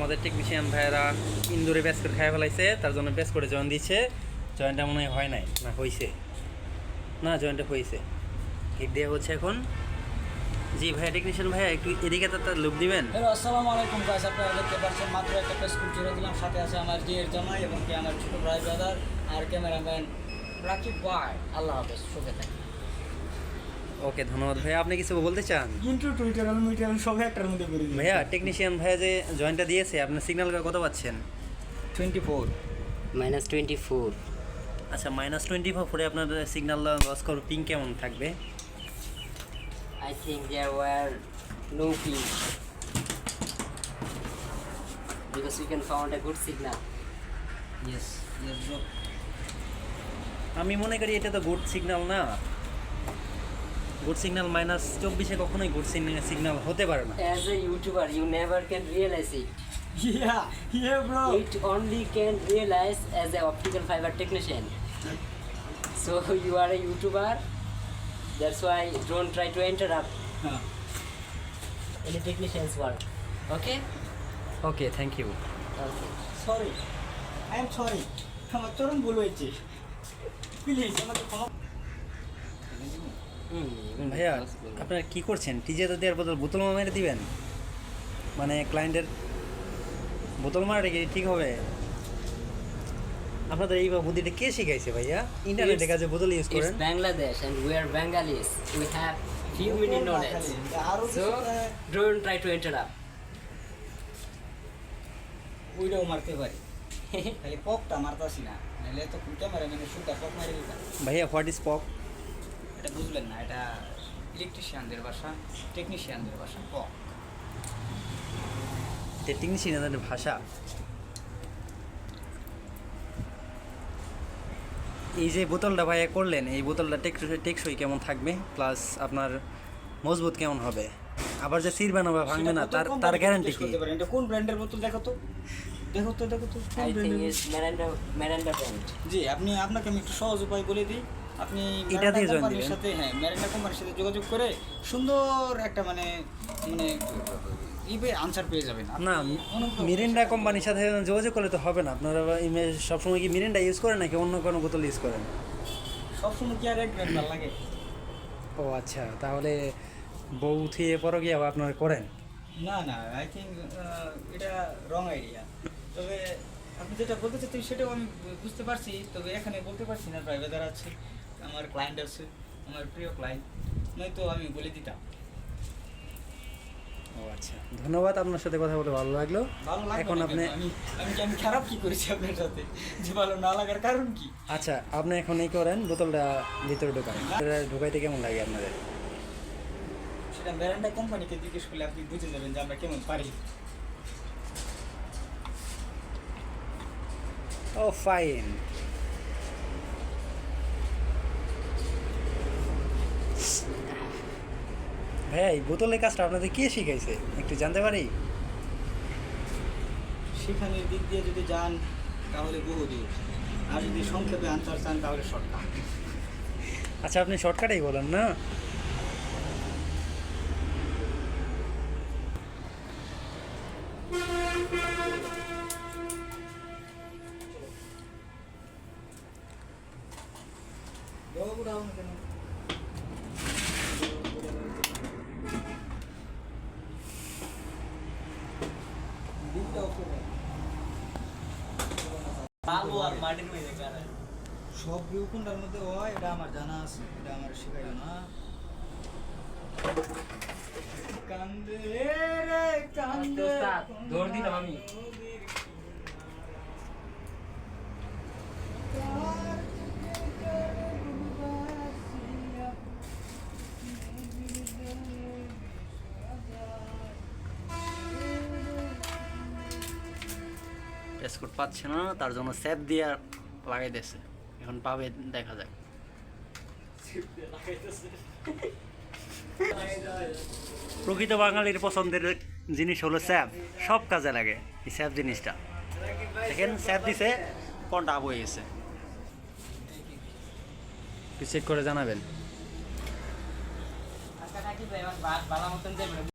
আমাদের টেকনিশিয়ান ভাইয়েরা ইন্দুরে ব্যাস করে খাই ফেলাইছে, তার জন্য ব্যাস করে জয়েন দিচ্ছে। জয়েনটা মনে হয় নাই, না হয়েছে, না জয়েনটা হয়েছে, কিক দেওয়া হচ্ছে এখন। জি ভাইয়া, টেকনিশিয়ান ভাইয়া একটু এদিকে তার লুক দিবেন। হ্যালো, আসসালামু আলাইকুম গাইস। আপনারা দেখতে পাচ্ছেন মাত্র একটা স্কুল জুড়ে দিলাম, সাথে আছে আমার জিয়ের জামাই এবং কি আমার ছোট ভাই ব্রাদার আর ক্যামেরাম্যান রাকিব ভাই। আল্লাহ হাফেজ, সুখে থাকি। ওকে, ধন্যবাদ ভাইয়া। আপনি কিছু বলতে চান? কিন্তু টুইটার মিটার সব একটার মধ্যে করে দিই ভাইয়া, টেকনিশিয়ান ভাইয়া যে জয়েনটা দিয়েছে, আপনার সিগন্যাল কত পাচ্ছেন? 24 -24। আচ্ছা, -24 আপনার সিগন্যাল লস করো, পিং কেমন থাকবে? I think there were no ping because we can found a good signal. Yes yes bro. আমি মনে করি এটা তো গুড সিগন্যাল না। গুড সিগন্যাল -24 কখনোই গুড সিগন্যাল হতে পারে না। As a YouTuber, you never can realize it. Yeah bro. It only can realize as a optical fiber technician. So you are a YouTuber. That's why don't try to interrupt হ্যাঁ, any technician's work. Okay? Okay, thank you. Okay. Sorry, I am sorry, আমার চরম ভুল হয়েছে, please আমাকে ক্ষমা। ভাইয়া, আপনারা কি করছেন? টিজেতে দেওয়ার বদল বোতল মেরে দিবেন? মানে ক্লায়েন্টের বোতল মারাটা কি ঠিক হবে? আপনাদের এই বুদ্ধিটা কে শিখাইছে ভাইয়া? ইন্টারনেটে কাজে বোতল ইউজ It's করেন? Bangladesh and we are Bengalis. We have few minute knowledge. আরো So don't try to interrupt. ওইটাও মারতে পারি, খালি পকটা মারতাছি না, নাহলে তো ক্যামেরাম্যানের শুটটা পক মারি দিতাম। ভাইয়া, হোয়াট ইজ পক? এটা বুঝলেন না, এটা ইলেকট্রিশিয়ানদের ভাষা, টেকনিশিয়ানদের ভাষা পক। টেকনিশিয়ানদের ভাষা। এই যে বোতলটা ভাইয়া করলেন, এই বোতলটা টেকসই কেমন থাকবে, প্লাস আপনার মজবুত কেমন হবে, আবার যে সিরবে না বা ভাঙবে না, তার গ্যারান্টি কি? এটা কোন ব্র্যান্ডের বোতল? দেখো তো, দেখো তো, দেখো তো কোন I think ব্র্যান্ডের? it's Miranda brand. জি, আপনাকে আমি একটু সহজ উপায় বলে দিই। আপনি এটা দিয়ে join কোম্পানির দিবেন। সাথে, হ্যাঁ, মেরিন্ডা কোম্পানির সাথে যোগাযোগ করে সুন্দর একটা মানে মানে ইবে আনসার পেয়ে যাবেন। না, মিরিন্ডা কোম্পানির সাথে যোগাযোগ করলে তো হবে না। আপনারা সবসময় কি মিরিন্ডা ইউজ করেন নাকি অন্য কোনো বোতল ইউজ করেন? সবসময় কি আর এক ব্র্যান্ড ভালো লাগে? ও আচ্ছা, তাহলে বউ থুয়ে পরও কি আবার আপনারা করেন? না না, আই থিঙ্ক এটা রং আইডিয়া। তবে আপনি যেটা বলতে চাচ্ছেন সেটাও আমি বুঝতে পারছি, তবে এখানে বলতে পারছি না। প্রাইভেদার আছে, আমার ক্লায়েন্ট আছে, আমার প্রিয় ক্লায়েন্ট, নয়তো আমি বলে দিতাম। ও আচ্ছা, ধন্যবাদ। আপনার সাথে কথা বলে ভালো লাগলো। ভালো লাগবে এখন না আপনি কেন? আমি খারাপ কি করেছি আপনার সাথে যে ভালো না লাগার কারণ কি? আচ্ছা, আপনি এখন এই করেন, বোতলটা ভিতরে ঢোকান। ঢোকাইতে কেমন লাগে আপনাদের? সেটা মেরান্ডা কোম্পানিকে জিজ্ঞেস করলে আপনি বুঝে যাবেন যে আমরা কেমন পারি। ও ফাইন। ভাইয়া, এই বোতলের কাজটা আপনাদের কে শিখাইছে একটু জানতে পারি? সেখানের দিক দিয়ে যদি যান তাহলে বহুদূর, আর যদি সংক্ষেপে আনসার চান তাহলে শর্টকাট। আচ্ছা, আপনি শর্টকাটেই বলেন না। বালু আর মাটির মধ্যে গাড়ায় সব ভিউ কোনটার মধ্যে হয় এটা আমার জানা আছে, এটা আমার শেখাইও না। কান্দে রে কান্দে, দৌড় দিলাম আমি। প্যাসকোড পাচ্ছে না, তার জন্য স্যাপ দিয়ে লাগাই দিয়েছে। এখন পাবে, দেখা যাক। প্রকৃত বাঙালির পছন্দের জিনিস হলো স্যাপ, সব কাজে লাগে এই স্যাপ জিনিসটা। দেখেন, স্যাপ দিছে, কোনটা আপ হয়ে গেছে, চেক করে জানাবেন। আচ্ছা, রাকিব ভাই, আমার বালা মতন যাবে।